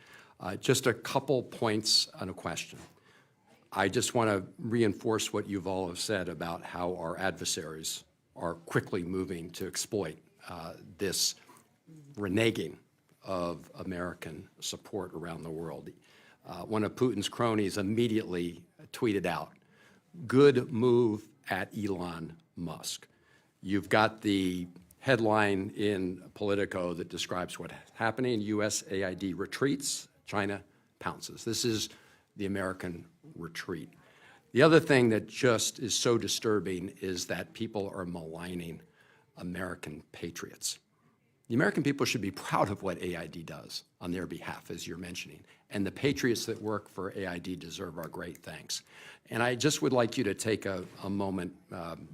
Just a couple points on a question. I just want to reinforce what you've all have said about how our adversaries are quickly moving to exploit this reneging of American support around the world. One of Putin's cronies immediately tweeted out, "Good move at Elon Musk." You've got the headline in Politico that describes what's happening. USAID retreats, China pounces. This is the American retreat. The other thing that just is so disturbing is that people are maligning American patriots. The American people should be proud of what AID does on their behalf, as you're mentioning. And the patriots that work for AID deserve our great thanks. And I just would like you to take a moment,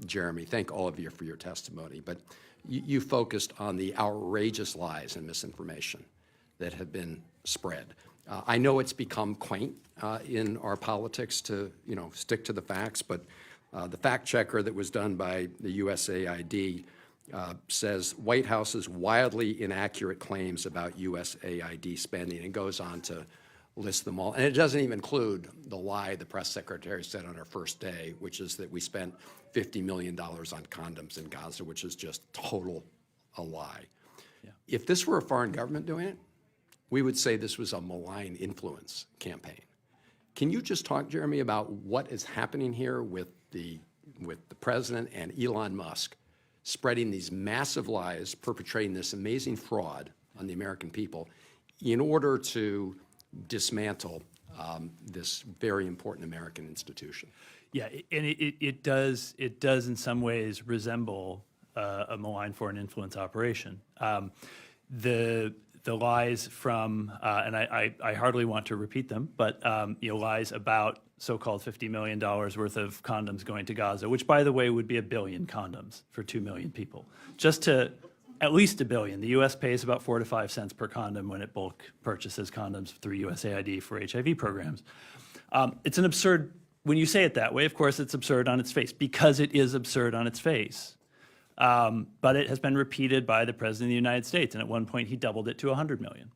Jeremy, thank all of you for your testimony, but you focused on the outrageous lies and misinformation that have been spread. I know it's become quaint in our politics to, stick to the facts, but the fact checker that was done by the USAID says White House's wildly inaccurate claims about USAID spending, and goes on to list them all. And it doesn't even include the lie the press secretary said on our first day, which is that we spent $50 million on condoms in Gaza, which is just a lie. If this were a foreign government doing it, we would say this was a malign influence campaign. Can you just talk, Jeremy, about what is happening here with the president and Elon Musk spreading these massive lies, perpetrating this amazing fraud on the American people in order to dismantle this very important American institution? Yeah, and it does in some ways resemble a malign foreign influence operation. The lies from, and I hardly want to repeat them, but lies about so-called $50 million worth of condoms going to Gaza, which, by the way, would be 1 billion condoms for 2 million people. Just to at least 1 billion. The U.S. pays about 4 to 5 cents per condom when it bulk purchases condoms through USAID for HIV programs. It's an absurd, when you say it that way, of course, it's absurd on its face, because it is absurd on its face. But it has been repeated by the President of the United States, and at one point he doubled it to 100 million.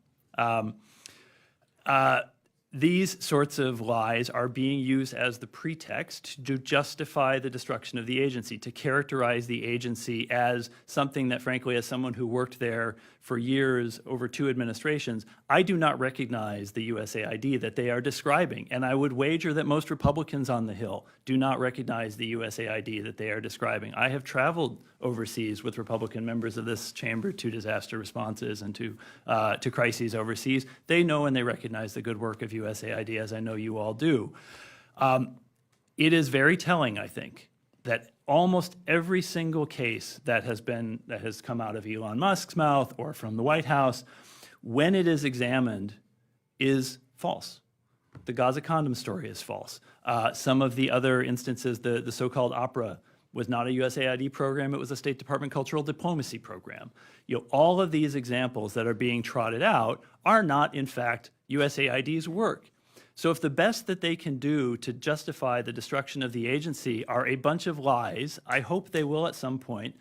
These sorts of lies are being used as the pretext to justify the destruction of the agency, to characterize the agency as something that, frankly, as someone who worked there for years over 2 administrations, I do not recognize the USAID that they are describing. And I would wager that most Republicans on the Hill do not recognize the USAID that they are describing. I have traveled overseas with Republican members of this chamber to disaster responses and to crises overseas. They know and they recognize the good work of USAID, as I know you all do. It is very telling, I think, that almost every single case that has come out of Elon Musk's mouth or from the White House, when it is examined, is false. The Gaza condom story is false. Some of the other instances, the so-called opera was not a USAID program, it was a State Department cultural diplomacy program. All of these examples that are being trotted out are not, in fact, USAID's work. So if the best that they can do to justify the destruction of the agency are a bunch of lies, I hope they will at some point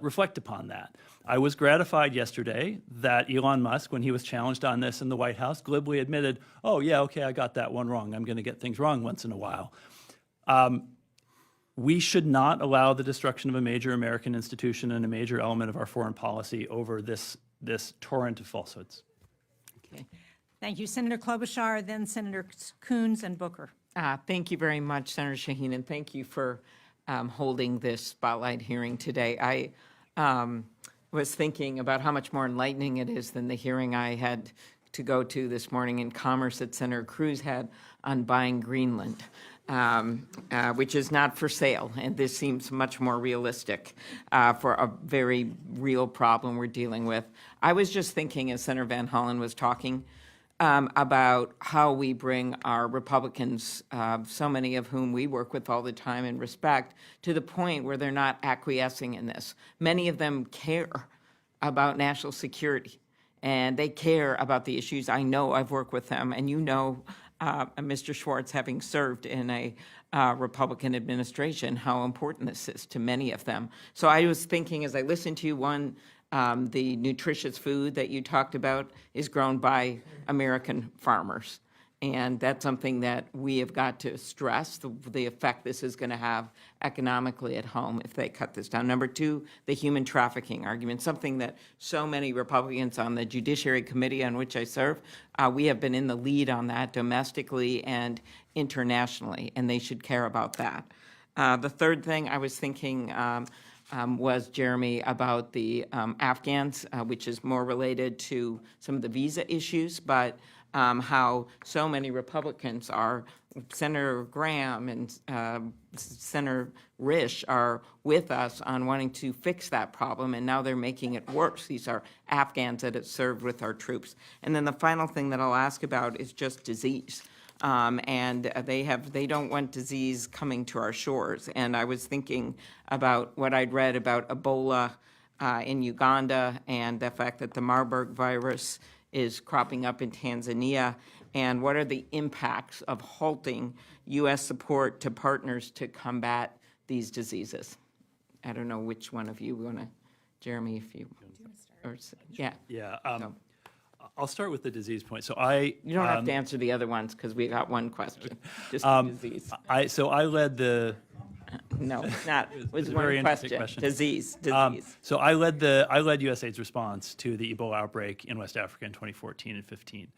reflect upon that. I was gratified yesterday that Elon Musk, when he was challenged on this in the White House, glibly admitted, oh yeah, okay, I got that one wrong. I'm gonna get things wrong once in a while. We should not allow the destruction of a major American institution and a major element of our foreign policy over this torrent of falsehoods. Okay. Thank you, Senator Klobuchar, then Senator Coons and Booker. Thank you very much, Senator Shaheen, and thank you for holding this spotlight hearing today. I was thinking about how much more enlightening it is than the hearing I had to go to this morning in Commerce that Senator Cruz had on buying Greenland, which is not for sale. And this seems much more realistic for a very real problem we're dealing with. I was just thinking, as Senator Van Hollen was talking, about how we bring our Republicans, so many of whom we work with all the time and respect, to the point where they're not acquiescing in this. Many of them care about national security, and they care about the issues. I know, I've worked with them, and you know, Mr. Schwartz, having served in a Republican administration, how important this is to many of them. So I was thinking, as I listened to you, the nutritious food that you talked about is grown by American farmers. And that's something that we have got to stress, the effect this is going to have economically at home if they cut this down. Number 2, the human trafficking argument, something that so many Republicans on the Judiciary Committee on which I serve, we have been in the lead on that domestically and internationally, and they should care about that. The third thing I was thinking was, Jeremy, about the Afghans, which is more related to some of the visa issues, but how so many Republicans are, Senator Graham and Senator Risch are with us on wanting to fix that problem, and now they're making it worse. These are Afghans that have served with our troops. And then the final thing that I'll ask about is just disease. And they don't want disease coming to our shores. And I was thinking about what I'd read about Ebola in Uganda and the fact that the Marburg virus is cropping up in Tanzania, and what are the impacts of halting U.S. support to partners to combat these diseases. I don't know which one of you want to, Jeremy, if you, or, yeah. Yeah, I'll start with the disease point. So You don't have to answer the other ones because we got one question, just the disease. I led the. No, it's not. It was very one interesting question. question. Disease. So I led USAID's response to the Ebola outbreak in West Africa in 2014 and 15,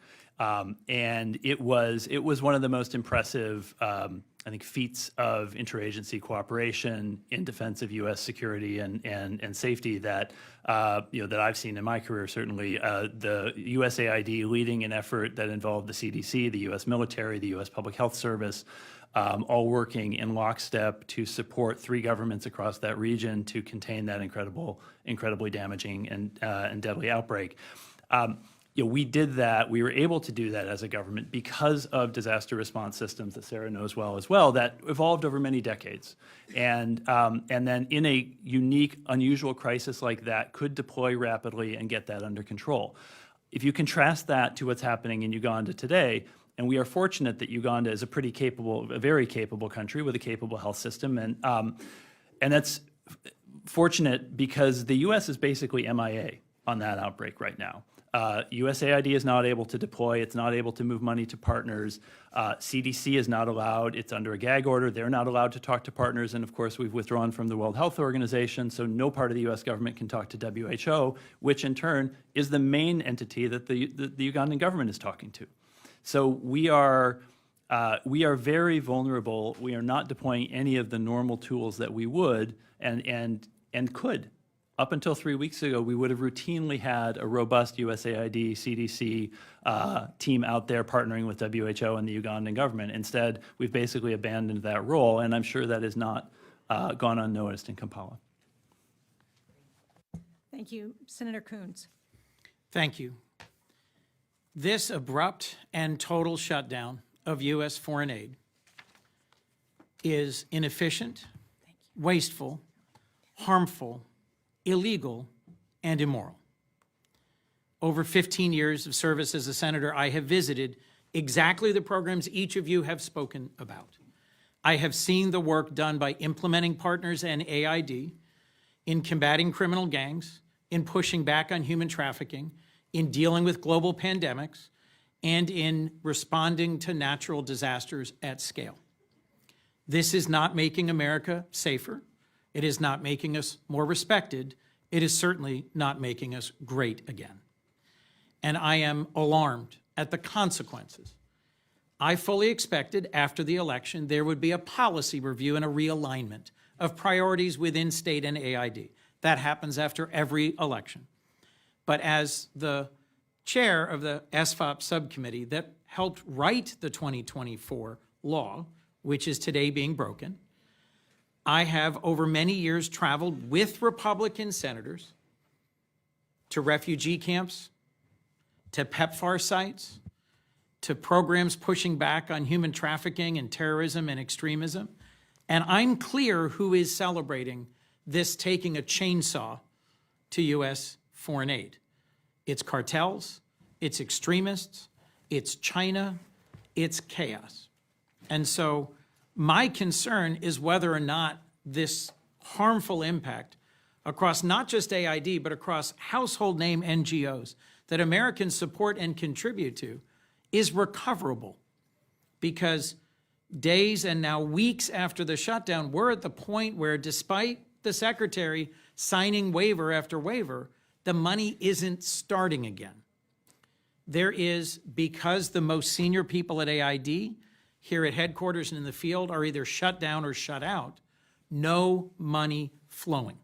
and it was one of the most impressive, I think, feats of interagency cooperation in defense of U.S. security and safety that that I've seen in my career. Certainly, the USAID leading an effort that involved the CDC, the U.S. military, the U.S. Public Health Service. All working in lockstep to support 3 governments across that region to contain that incredibly damaging and deadly outbreak. We did that. We were able to do that as a government because of disaster response systems that Sarah knows well as well that evolved over many decades, and then in a unique, unusual crisis like that, could deploy rapidly and get that under control. If you contrast that to what's happening in Uganda today. And we are fortunate that Uganda is a very capable country with a capable health system, and that's fortunate because the U.S. is basically MIA on that outbreak right now. USAID is not able to deploy. It's not able to move money to partners. CDC is not allowed. It's under a gag order. They're not allowed to talk to partners. And of course, we've withdrawn from the World Health Organization, so no part of the U.S. government can talk to WHO, which in turn is the main entity that the Ugandan government is talking to. So we are very vulnerable. We are not deploying any of the normal tools that we would and could. Up until 3 weeks ago, we would have routinely had a robust USAID, CDC team out there partnering with WHO and the Ugandan government. Instead, we've basically abandoned that role, and I'm sure that has not gone unnoticed in Kampala. Thank you. Senator Coons. Thank you. This abrupt and total shutdown of U.S. foreign aid is inefficient, wasteful, harmful, illegal, and immoral. Over 15 years of service as a senator, I have visited exactly the programs each of you have spoken about. I have seen the work done by implementing partners and AID in combating criminal gangs, in pushing back on human trafficking, in dealing with global pandemics, and in responding to natural disasters at scale. This is not making America safer. It is not making us more respected. It is certainly not making us great again. And I am alarmed at the consequences. I fully expected after the election there would be a policy review and a realignment of priorities within state and AID. That happens after every election. But as the chair of the SFOP subcommittee that helped write the 2024 law, which is today being broken, I have over many years traveled with Republican senators to refugee camps, to PEPFAR sites, to programs pushing back on human trafficking and terrorism and extremism. And I'm clear who is celebrating this taking a chainsaw to U.S. foreign aid. It's cartels, it's extremists, it's China, it's chaos. And so my concern is whether or not this harmful impact across not just AID, but across household name NGOs that Americans support and contribute to is recoverable. Because days and now weeks after the shutdown, we're at the point where despite the secretary signing waiver after waiver, the money isn't starting again. There is, because the most senior people at AID here at headquarters and in the field are either shut down or shut out, no money flowing.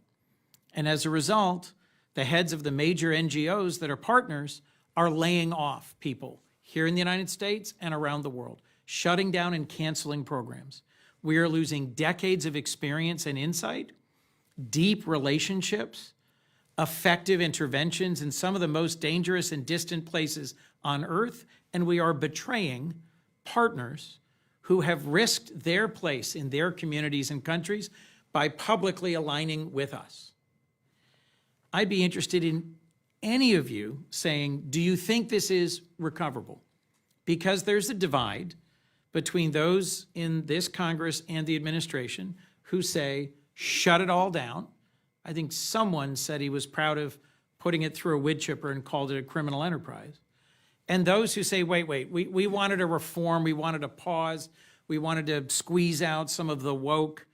And as a result, the heads of the major NGOs that are partners are laying off people here in the United States and around the world, shutting down and canceling programs. We are losing decades of experience and insight, deep relationships, effective interventions in some of the most dangerous and distant places on earth, and we are betraying partners who have risked their place in their communities and countries by publicly aligning with us. I'd be interested in any of you saying, do you think this is recoverable? Because there's a divide between those in this Congress and the administration who say, shut it all down. I think someone said he was proud of putting it through a wood chipper and called it a criminal enterprise. And those who say, wait, we wanted a reform, we wanted a pause, we wanted to squeeze out some of the woke,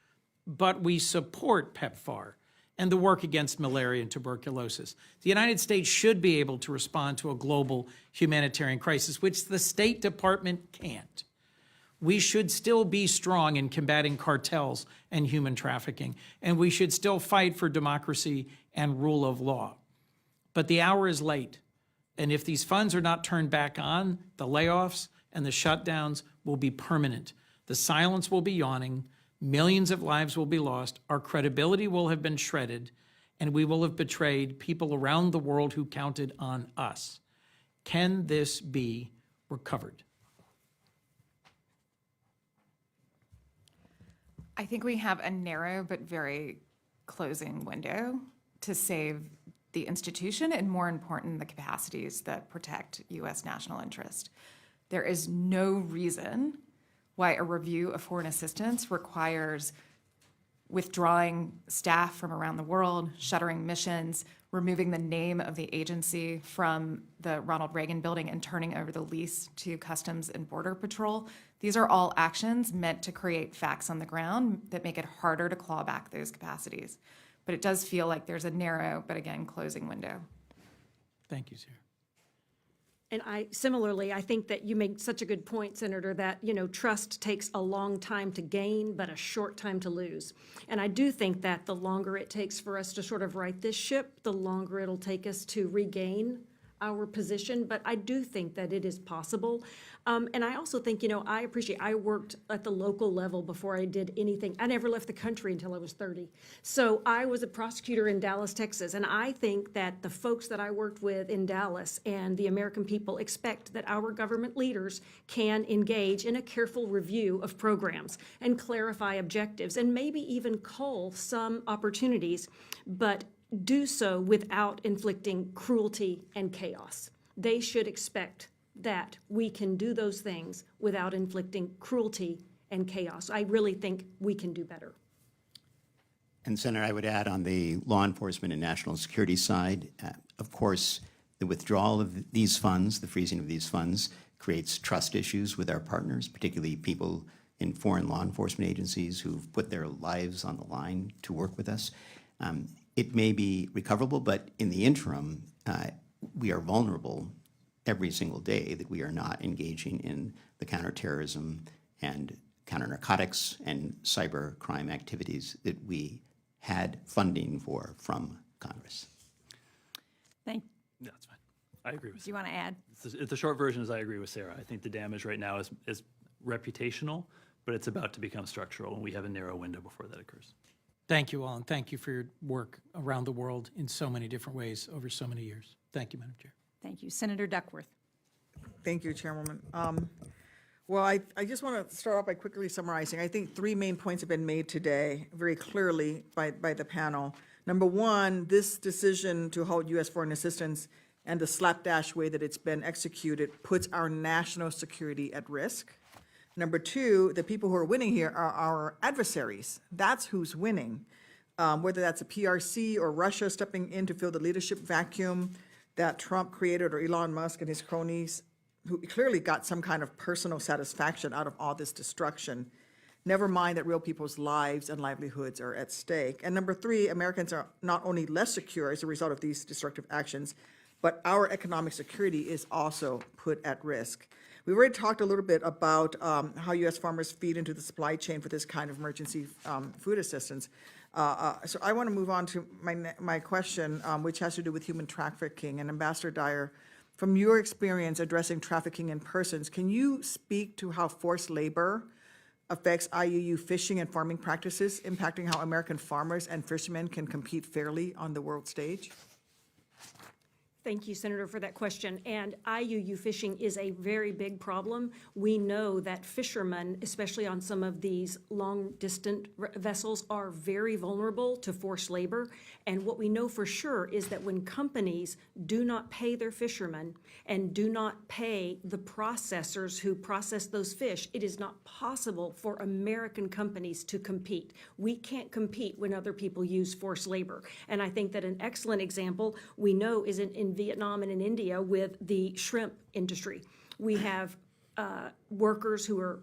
but we support PEPFAR and the work against malaria and tuberculosis. The United States should be able to respond to a global humanitarian crisis, which the State Department can't. We should still be strong in combating cartels and human trafficking, and we should still fight for democracy and rule of law. But the hour is late, and if these funds are not turned back on, the layoffs and the shutdowns will be permanent. The silence will be yawning, millions of lives will be lost, our credibility will have been shredded, and we will have betrayed people around the world who counted on us. Can this be recovered? I think we have a narrow but very closing window to save the institution and, more important, the capacities that protect U.S. national interest. There is no reason why a review of foreign assistance requires withdrawing staff from around the world, shuttering missions, removing the name of the agency from the Ronald Reagan building and turning over the lease to Customs and Border Patrol. These are all actions meant to create facts on the ground that make it harder to claw back those capacities. But it does feel like there's a narrow, but again, closing window. Thank you, Sarah. And similarly, I think that you make such a good point, Senator, that, trust takes a long time to gain, but a short time to lose. And I do think that the longer it takes for us to sort of right this ship, the longer it'll take us to regain our position. But I do think that it is possible. And I also think, I worked at the local level before I did anything. I never left the country until I was 30. So I was a prosecutor in Dallas, Texas. And I think that the folks that I worked with in Dallas and the American people expect that our government leaders can engage in a careful review of programs and clarify objectives and maybe even cull some opportunities, but do so without inflicting cruelty and chaos. They should expect that we can do those things without inflicting cruelty and chaos. I really think we can do better. And Senator, I would add on the law enforcement and national security side, of course, the withdrawal of these funds, the freezing of these funds, creates trust issues with our partners, particularly people in foreign law enforcement agencies who've put their lives on the line to work with us. It may be recoverable, but in the interim, we are vulnerable every single day that we are not engaging in the counterterrorism and counter-narcotics and cyber crime activities that we had funding for from Congress. That's fine. I agree with Do you want to add? The short version is I agree with Sarah. I think the damage right now is reputational, but it's about to become structural, and we have a narrow window before that occurs. Thank you all, and thank you for your work around the world in so many different ways over so many years. Thank you, Madam Chair. Thank you. Senator Duckworth. Thank you, Chairwoman. Well, I just want to start off by quickly summarizing. I think three main points have been made today very clearly by the panel. Number one, this decision to halt U.S. foreign assistance and the slapdash way that it's been executed puts our national security at risk. Number two, the people who are winning here are our adversaries. That's who's winning, whether that's a PRC or Russia stepping in to fill the leadership vacuum that Trump created, or Elon Musk and his cronies, who clearly got some kind of personal satisfaction out of all this destruction. Never mind that real people's lives and livelihoods are at stake. And number three, Americans are not only less secure as a result of these destructive actions, but our economic security is also put at risk. We've already talked a little bit about how U.S. farmers feed into the supply chain for this kind of emergency food assistance. So I want to move on to my question, which has to do with human trafficking. And Ambassador Dyer, from your experience addressing trafficking in persons, can you speak to how forced labor affects IUU fishing and farming practices, impacting how American farmers and fishermen can compete fairly on the world stage? Thank you, Senator, for that question. And IUU fishing is a very big problem. We know that fishermen, especially on some of these long-distant vessels, are very vulnerable to forced labor. And what we know for sure is that when companies do not pay their fishermen and do not pay the processors who process those fish, it is not possible for American companies to compete. We can't compete when other people use forced labor. And I think that an excellent example we know is in in Vietnam and in India with the shrimp industry. We have workers who are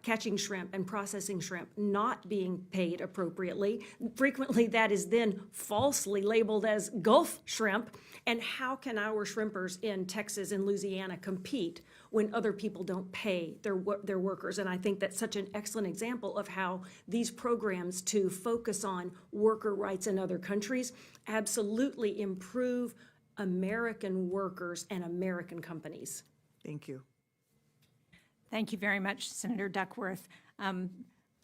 catching shrimp and processing shrimp not being paid appropriately. Frequently, that is then falsely labeled as Gulf shrimp. And how can our shrimpers in Texas and Louisiana compete when other people don't pay their workers? And I think that's such an excellent example of how these programs to focus on worker rights in other countries absolutely improve American workers and American companies. Thank you. Thank you very much, Senator Duckworth.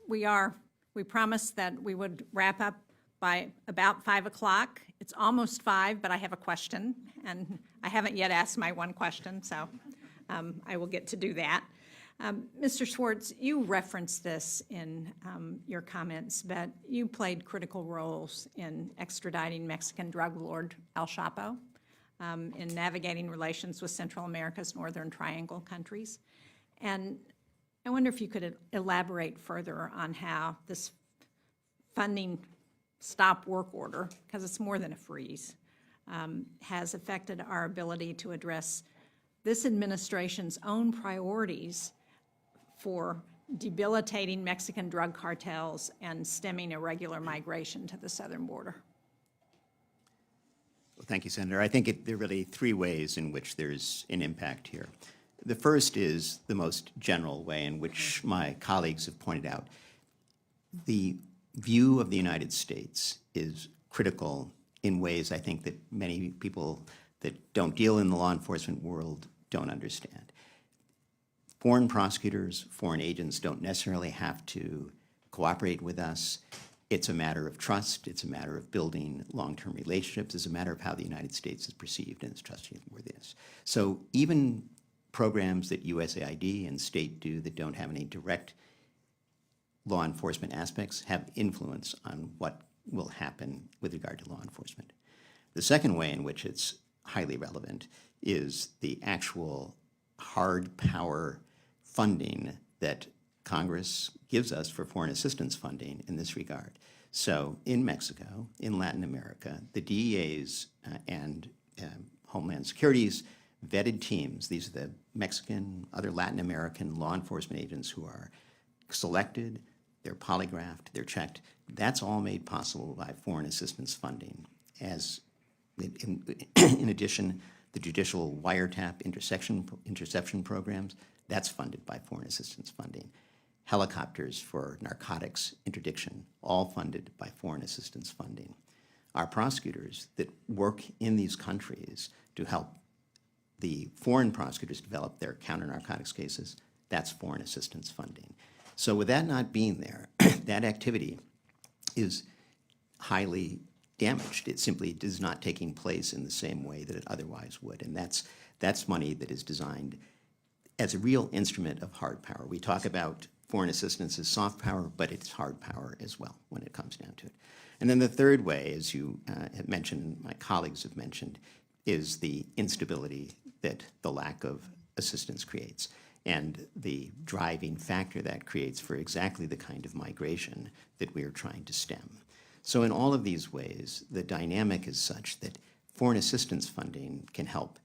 We promised that we would wrap up by about 5 o'clock. It's almost 5, but I have a question, and I haven't yet asked my one question, so I will get to do that. Mr. Schwartz, you referenced this in your comments, but you played critical roles in extraditing Mexican drug lord El Chapo, in navigating relations with Central America's Northern Triangle countries. And I wonder if you could elaborate further on how this funding stop work order, because it's more than a freeze, has affected our ability to address this administration's own priorities for debilitating Mexican drug cartels and stemming irregular migration to the southern border. Well, thank you, Senator. I think there are really 3 ways in which there's an impact here. The first is the most general way in which my colleagues have pointed out. The view of the United States is critical in ways I think that many people that don't deal in the law enforcement world don't understand. Foreign prosecutors, foreign agents don't necessarily have to cooperate with us. It's a matter of trust. It's a matter of building long-term relationships. It's a matter of how the United States is perceived and its trustworthiness. So even programs that USAID and state do that don't have any direct law enforcement aspects have influence on what will happen with regard to law enforcement. The second way in which it's highly relevant is the actual hard power funding that Congress gives us for foreign assistance funding in this regard. So in Mexico, in Latin America, the DEA's and Homeland Security's vetted teams, these are the Mexican, other Latin American law enforcement agents who are selected, they're polygraphed, they're checked. That's all made possible by foreign assistance funding. As in addition, the judicial wiretap interception programs, that's funded by foreign assistance funding. Helicopters for narcotics interdiction, all funded by foreign assistance funding. Our prosecutors that work in these countries to help the foreign prosecutors develop their counter-narcotics cases, that's foreign assistance funding. So with that not being there, that activity is highly damaged. It simply is not taking place in the same way that it otherwise would. And that's money that is designed as a real instrument of hard power. We talk about foreign assistance as soft power, but it's hard power as well when it comes down to it. And then the third way, as you have mentioned, my colleagues have mentioned, is the instability that the lack of assistance creates and the driving factor that creates for exactly the kind of migration that we are trying to stem. So in all of these ways, the dynamic is such that foreign assistance funding can help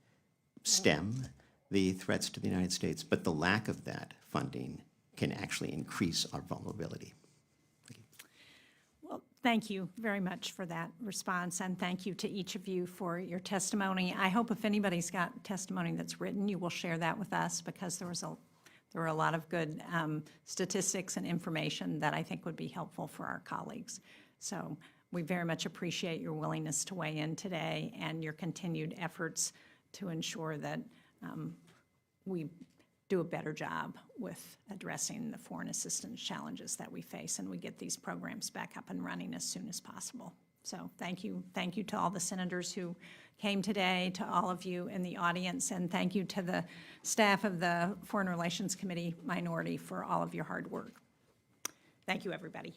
stem the threats to the United States, but the lack of that funding can actually increase our vulnerability. Well, thank you very much for that response, and thank you to each of you for your testimony. I hope if anybody's got testimony that's written, you will share that with us, because there were a lot of good statistics and information that I think would be helpful for our colleagues. So we very much appreciate your willingness to weigh in today and your continued efforts to ensure that we do a better job with addressing the foreign assistance challenges that we face, and we get these programs back up and running as soon as possible. So thank you. Thank you to all the senators who came today, to all of you in the audience, and thank you to the staff of the Foreign Relations Committee Minority for all of your hard work. Thank you, everybody.